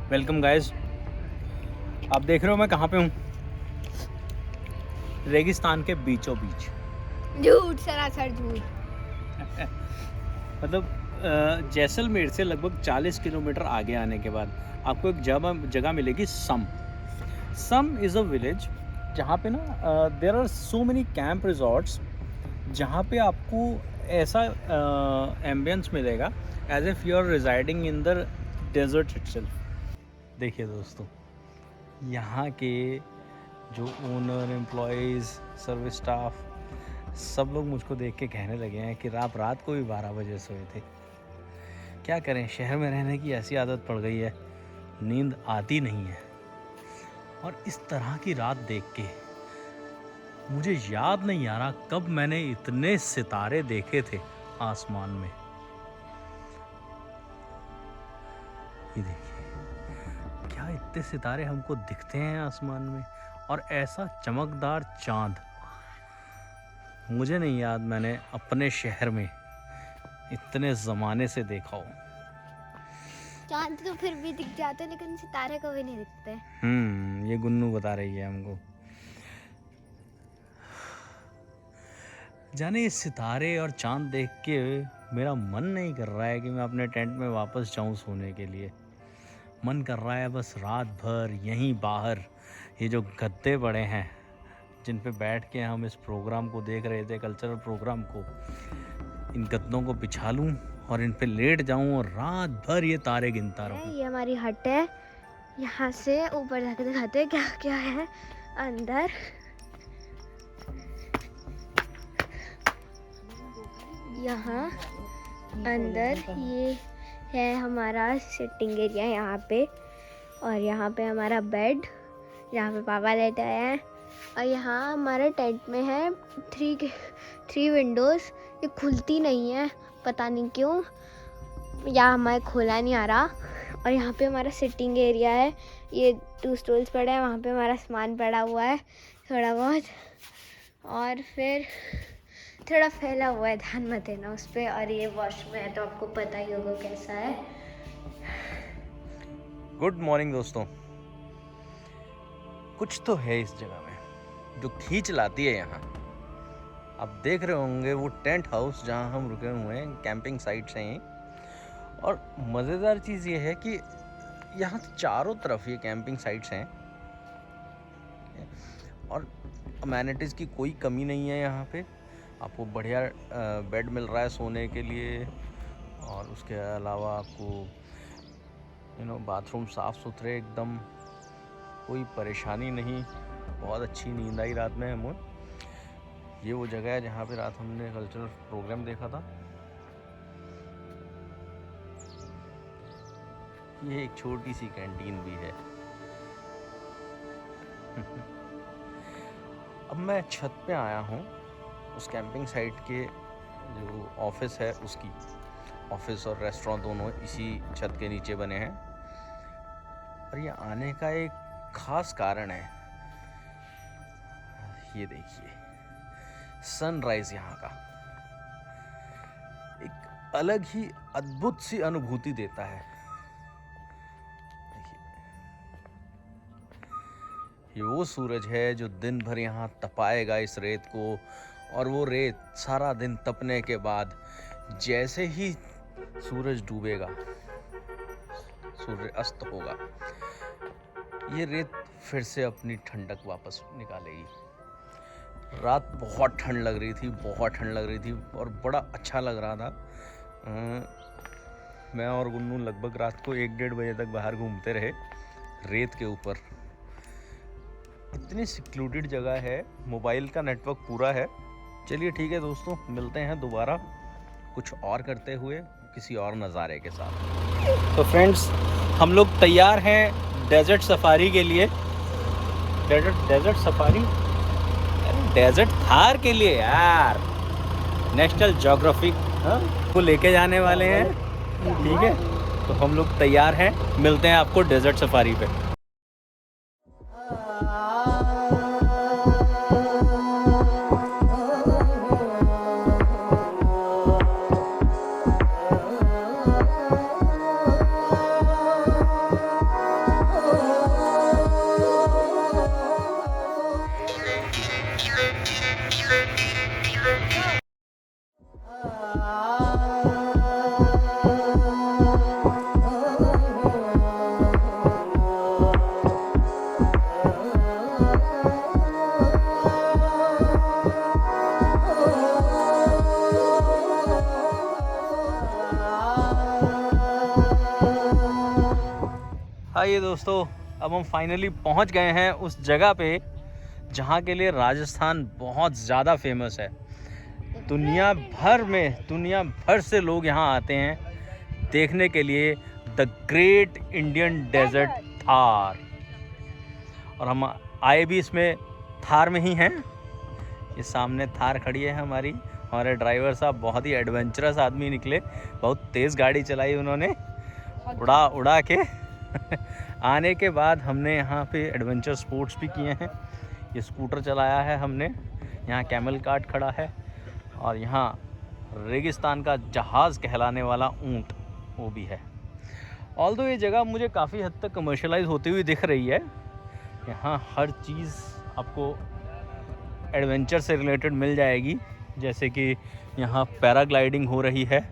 Welcome guys, आप देख रहे हो मैं कहाँ पे हूँ? रेगिस्तान के बीचों बीच। झूठ, सरासर झूठ। मतलब जैसलमेर से लगभग 40 किलोमीटर आगे आने के बाद आपको एक जगह मिलेगी सम इज़ अ विलेज जहाँ पे ना there are so many camp resorts जहाँ पे आपको ऐसा एम्बियंस मिलेगा as if you are residing in the desert itself. देखिए दोस्तों, यहाँ के जो ओनर, एम्प्लॉयज़, सर्विस स्टाफ सब लोग मुझको देख के कहने लगे हैं कि आप रात को भी 12 बजे सोए थे। क्या करें, शहर में रहने की ऐसी आदत पड़ गई है, नींद आती नहीं है। और इस तरह की रात देख के मुझे याद नहीं आ रहा कब मैंने इतने सितारे देखे थे आसमान में। ये देखिए, क्या इतने सितारे हमको दिखते हैं आसमान में, और ऐसा चमकदार चांद मुझे नहीं याद मैंने अपने शहर में इतने ज़माने से देखा हो। चांद तो फिर भी दिख जाते लेकिन सितारे कभी नहीं दिखते। ये गुन्नू बता रही है हमको। जाने ये सितारे और चांद देख के मेरा मन नहीं कर रहा है कि मैं अपने टेंट में वापस जाऊं सोने के लिए। मन कर रहा है बस रात भर यहीं बाहर ये जो गद्दे पड़े हैं जिन पे बैठ के हम इस प्रोग्राम को देख रहे थे, कल्चरल प्रोग्राम को, इन गद्दों को बिछा लूं और इन पे लेट जाऊं और रात भर ये तारे गिनता रहूं। ये हमारी हट है, यहाँ से ऊपर जाके दिखाते हैं क्या क्या है अंदर। यहाँ अंदर ये है हमारा सिटिंग एरिया यहाँ पे, और यहाँ पे हमारा बेड जहाँ पे पापा लेटे हैं, और यहाँ हमारे टेंट में है थ्री विंडोज़। ये खुलती नहीं है, पता नहीं क्यों, या हमारे खोला नहीं आ रहा। और यहाँ पे हमारा सिटिंग एरिया है, ये 2 स्टूल्स पड़े हैं, वहाँ पे हमारा सामान पड़ा हुआ है थोड़ा बहुत, और फिर थोड़ा फैला हुआ है, ध्यान मत देना उस पर। और ये वॉशरूम है तो आपको पता ही होगा कैसा है। गुड मॉर्निंग दोस्तों। कुछ तो है इस जगह में जो खींच लाती है यहाँ। आप देख रहे होंगे वो टेंट हाउस जहाँ हम रुके हुए हैं, कैंपिंग साइट्स हैं ये। और मज़ेदार चीज़ ये है कि यहाँ चारों तरफ ये कैंपिंग साइट्स हैं और अमेनिटीज़ की कोई कमी नहीं है। यहाँ पे आपको बढ़िया बेड मिल रहा है सोने के लिए, और उसके अलावा आपको बाथरूम साफ़ सुथरे एकदम, कोई परेशानी नहीं, बहुत अच्छी नींद आई रात में हमें। ये वो जगह है जहाँ पे रात हमने कल्चरल प्रोग्राम देखा था। ये एक छोटी सी कैंटीन भी है। अब मैं छत पे आया हूँ, उस कैंपिंग साइट के जो ऑफिस है उसकी। ऑफिस और रेस्टोरेंट दोनों इसी छत के नीचे बने हैं। और ये आने का एक खास कारण है, ये देखिए सनराइज यहाँ का एक अलग ही अद्भुत सी अनुभूति देता है। ये वो सूरज है जो दिन भर यहाँ तपाएगा इस रेत को, और वो रेत सारा दिन तपने के बाद जैसे ही सूरज डूबेगा, सूर्य अस्त होगा, ये रेत फिर से अपनी ठंडक वापस निकालेगी। रात बहुत ठंड लग रही थी, बहुत ठंड लग रही थी और बड़ा अच्छा लग रहा था। मैं और गुन्नू लगभग रात को 1-1:30 बजे तक बाहर घूमते रहे रेत के ऊपर। इतनी सिक्योर्ड जगह है, मोबाइल का नेटवर्क पूरा है। चलिए ठीक है दोस्तों, मिलते हैं दोबारा कुछ और करते हुए किसी और नज़ारे के साथ। तो फ्रेंड्स, हम लोग तैयार हैं डेजर्ट सफारी के लिए। डेजर्ट सफारी, डेजर्ट थार के लिए यार, नेशनल ज्योग्राफिक को लेके जाने वाले हैं। ठीक है, तो हम लोग तैयार हैं, मिलते हैं आपको डेजर्ट सफारी पे। आइए दोस्तों, अब हम फाइनली पहुंच गए हैं उस जगह पे जहां के लिए राजस्थान बहुत ज़्यादा फेमस है। दुनिया भर से लोग यहां आते हैं देखने के लिए the great Indian desert Thar. और हम आए भी इसमें थार में ही हैं। ये सामने थार खड़ी है हमारी। हमारे ड्राइवर साहब बहुत ही एडवेंचरस आदमी निकले, बहुत तेज़ गाड़ी चलाई उन्होंने, उड़ा के आने के बाद हमने यहाँ पे एडवेंचर स्पोर्ट्स भी किए हैं। ये स्कूटर चलाया है हमने, यहाँ कैमल कार्ट खड़ा है, और यहाँ रेगिस्तान का जहाज़ कहलाने वाला ऊँट वो भी है। ऑल्दो ये जगह मुझे काफ़ी हद तक कमर्शलाइज होती हुई दिख रही है। यहाँ हर चीज़ आपको एडवेंचर से रिलेटेड मिल जाएगी, जैसे कि यहाँ पैराग्लाइडिंग हो रही है।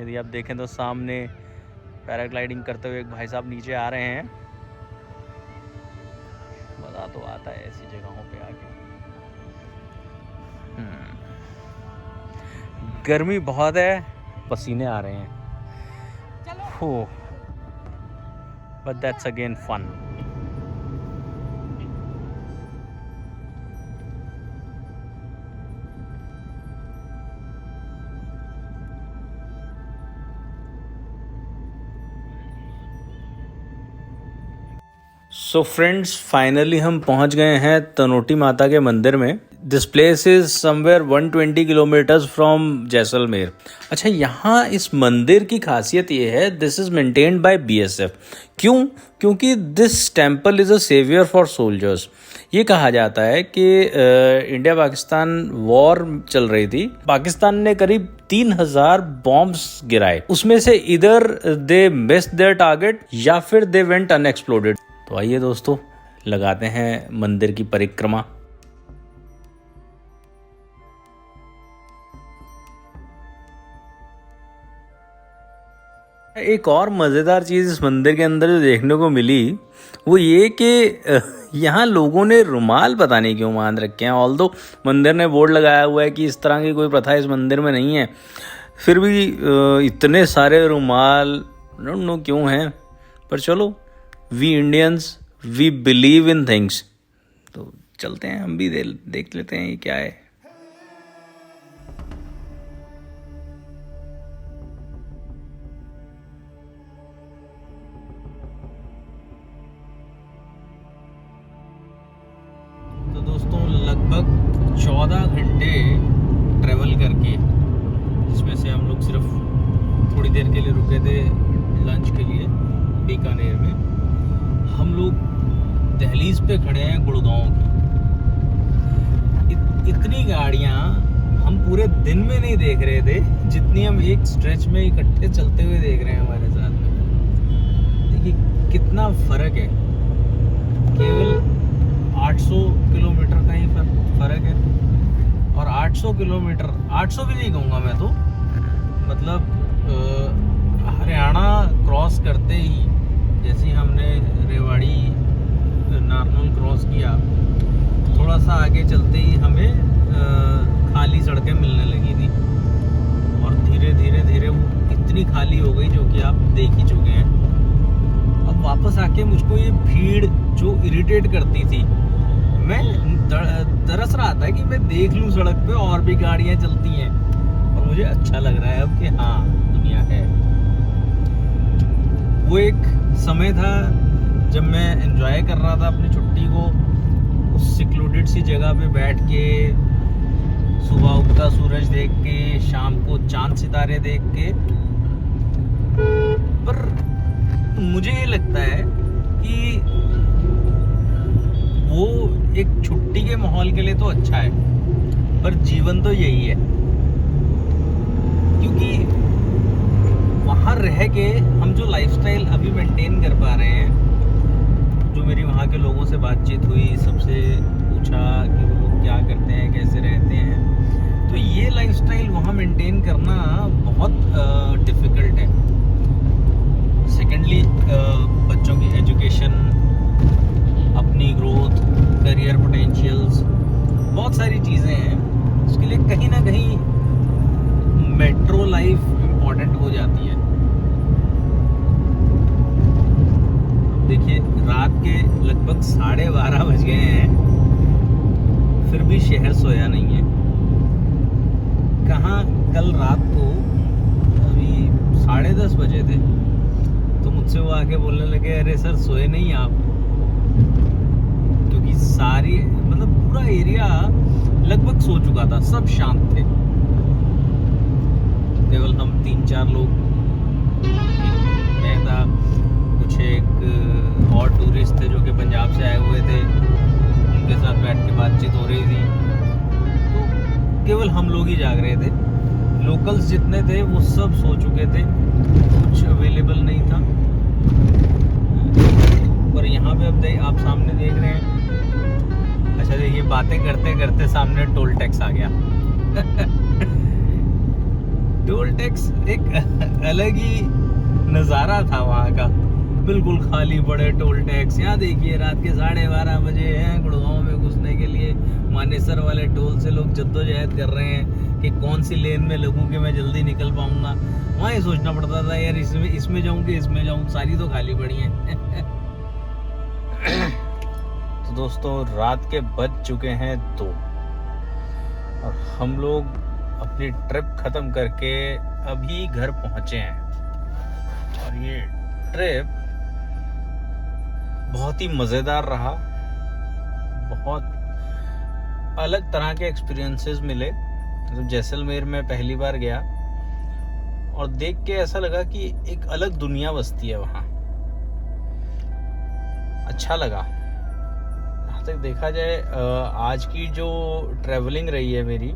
यदि आप देखें तो सामने पैराग्लाइडिंग करते हुए एक भाई साहब नीचे आ रहे हैं। मज़ा तो आता है ऐसी जगहों पे आके। गर्मी बहुत है, पसीने आ रहे हैं। हो, but that's again fun. So friends, finally हम पहुंच गए हैं तनोटी माता के मंदिर में। This place is somewhere 120 kilometres from Jaisalmer. अच्छा, यहाँ इस मंदिर की खासियत ये है, this is maintained by BSF। क्यों? क्योंकि this temple is a saviour for soldiers. ये कहा जाता है कि इंडिया पाकिस्तान वॉर चल रही थी, पाकिस्तान ने करीब 3000 बॉम्ब्स गिराए, उसमें से इधर दे मिस्ड देयर टारगेट या फिर दे वेंट अनएक्सप्लोडेड। तो आइए दोस्तों, लगाते हैं मंदिर की परिक्रमा। एक और मज़ेदार चीज़ इस मंदिर के अंदर जो देखने को मिली वो ये कि यहाँ लोगों ने रुमाल पता नहीं क्यों बांध रखे हैं। ऑल्दो मंदिर ने बोर्ड लगाया हुआ है कि इस तरह की कोई प्रथा इस मंदिर में नहीं है, फिर भी इतने सारे रुमाल, डोंट नो क्यों हैं, पर चलो, we Indians we believe in things. तो चलते हैं, हम भी देख लेते हैं ये क्या है। तो दोस्तों, लगभग 14 घंटे ट्रैवल करके, जिसमें से हम लोग सिर्फ थोड़ी देर के लिए रुके थे लंच के लिए बीकानेर में, हम लोग दहलीज पे खड़े हैं गुड़गांव की। इतनी गाड़ियां हम पूरे दिन में नहीं देख रहे थे जितनी हम एक स्ट्रेच में इकट्ठे चलते हुए देख रहे हैं हमारे साथ में। देखिए कितना फर्क है, केवल 800 किलोमीटर का ही फर्क है। और 800 किलोमीटर, 800 भी नहीं कहूँगा मैं तो, मतलब हरियाणा क्रॉस करते ही, जैसे ही हमने रेवाड़ी नारनौल क्रॉस किया, थोड़ा सा आगे चलते ही हमें खाली सड़कें मिलने लगी थी, और धीरे धीरे वो इतनी खाली हो गई जो कि आप देख ही चुके हैं। अब वापस आके मुझको ये भीड़ जो इरिटेट करती थी मैं तरस रहा था कि मैं देख लूं सड़क पे और भी गाड़ियां चलती हैं, और मुझे अच्छा लग रहा है अब कि हाँ दुनिया है। वो एक समय था जब मैं एंजॉय कर रहा था अपनी छुट्टी को, उस सिक्लूडेड सी जगह पे बैठ के, सुबह उगता सूरज देख के, शाम को चांद सितारे देख के। पर मुझे ये लगता है कि वो एक छुट्टी के माहौल के लिए तो अच्छा है, पर जीवन तो यही है। क्योंकि वहाँ रह के हम जो लाइफस्टाइल अभी मेंटेन कर पा रहे हैं, जो मेरी वहाँ के लोगों से बातचीत हुई, सबसे पूछा कि वो लोग क्या करते हैं, कैसे रहते हैं, तो ये लाइफस्टाइल वहाँ मेंटेन करना बहुत डिफ़िकल्ट है। सेकेंडली बच्चों की एजुकेशन, अपनी ग्रोथ, करियर पोटेंशियल्स, बहुत सारी चीज़ें हैं, उसके लिए कहीं ना कहीं मेट्रो लाइफ इम्पोर्टेंट हो जाती है। देखिए रात के लगभग 12:30 बज गए हैं, फिर भी शहर सोया नहीं है। कहाँ कल रात को अभी 10:30 बजे थे तो मुझसे वो आके बोलने लगे, अरे सर सोए नहीं आप? क्योंकि सारी मतलब पूरा एरिया लगभग सो चुका था, सब शांत थे, केवल हम 3-4 लोग, मैं था, कुछ एक और टूरिस्ट थे जो कि पंजाब से आए हुए थे, उनके साथ बैठ के बातचीत हो रही थी। तो केवल हम लोग ही जाग रहे थे, लोकल्स जितने थे वो सब सो चुके थे, कुछ अवेलेबल नहीं था। पर यहाँ पे अब आप सामने देख रहे हैं, अच्छा देखिए बातें करते करते सामने टोल टैक्स आ गया। टोल टैक्स एक अलग ही नज़ारा था वहाँ का, बिल्कुल खाली पड़े टोल टैक्स। यहाँ देखिए रात के 12:30 बजे हैं, गुड़गांव में घुसने के लिए मानेसर वाले टोल से लोग जद्दोजहद कर रहे हैं कि कौन सी लेन में लगूं कि मैं जल्दी निकल पाऊंगा। वहाँ ये सोचना पड़ता था यार इसमें जाऊं कि इसमें जाऊं, सारी तो खाली पड़ी हैं। तो दोस्तों रात के बज चुके हैं 2 और हम लोग अपनी ट्रिप खत्म करके अभी घर पहुंचे हैं। और ये ट्रिप बहुत ही मज़ेदार रहा, बहुत अलग तरह के एक्सपीरियंसेस मिले। मतलब जैसलमेर में पहली बार गया और देख के ऐसा लगा कि एक अलग दुनिया बसती है वहाँ, अच्छा लगा। जहाँ तक देखा जाए आज की जो ट्रैवलिंग रही है मेरी,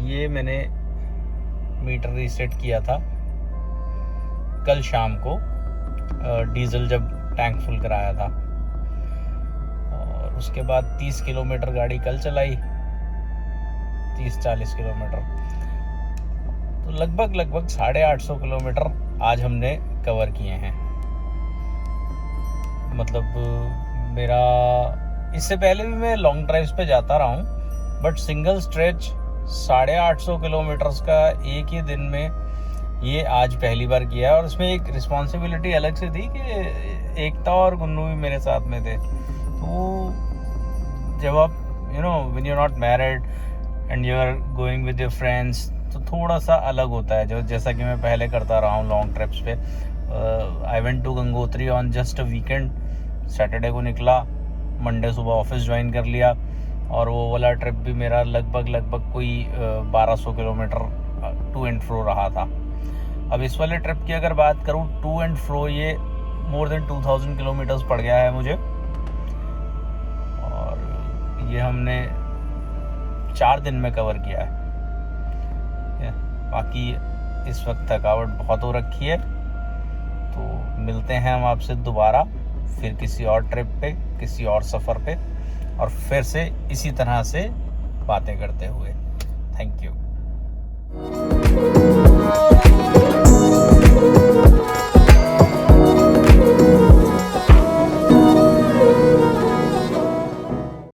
ये मैंने मीटर रीसेट किया था कल शाम को, डीजल जब टैंक फुल कराया था, और उसके बाद 30 किलोमीटर गाड़ी कल चलाई, 30-40 किलोमीटर, तो लगभग 850 किलोमीटर आज हमने कवर किए हैं। मतलब मेरा इससे पहले भी मैं लॉन्ग ड्राइव्स पे जाता रहा हूँ, बट सिंगल स्ट्रेच 850 किलोमीटर्स का एक ही दिन में ये आज पहली बार किया। और उसमें एक रिस्पॉन्सिबिलिटी अलग से थी कि एकता और गुन्नू भी मेरे साथ में थे। तो जब आप when you are not married and you are going with your friends, तो थोड़ा सा अलग होता है, जो जैसा कि मैं पहले करता रहा हूँ लॉन्ग ट्रिप्स पे। I went to Gangotri on just a weekend, Saturday को निकला, मंडे सुबह ऑफिस ज्वाइन कर लिया, और वो वाला ट्रिप भी मेरा लगभग कोई 1200 किलोमीटर टू एंड फ्रो रहा था। अब इस वाले ट्रिप की अगर बात करूँ, टू एंड फ्रो ये मोर देन 2000 किलोमीटर्स पड़ गया है मुझे, और ये हमने 4 दिन में कवर किया है। बाकी इस वक्त थकावट बहुत हो रखी है, तो मिलते हैं हम आपसे दोबारा फिर किसी और ट्रिप पे, किसी और सफ़र पे, और फिर से इसी तरह से बातें करते हुए।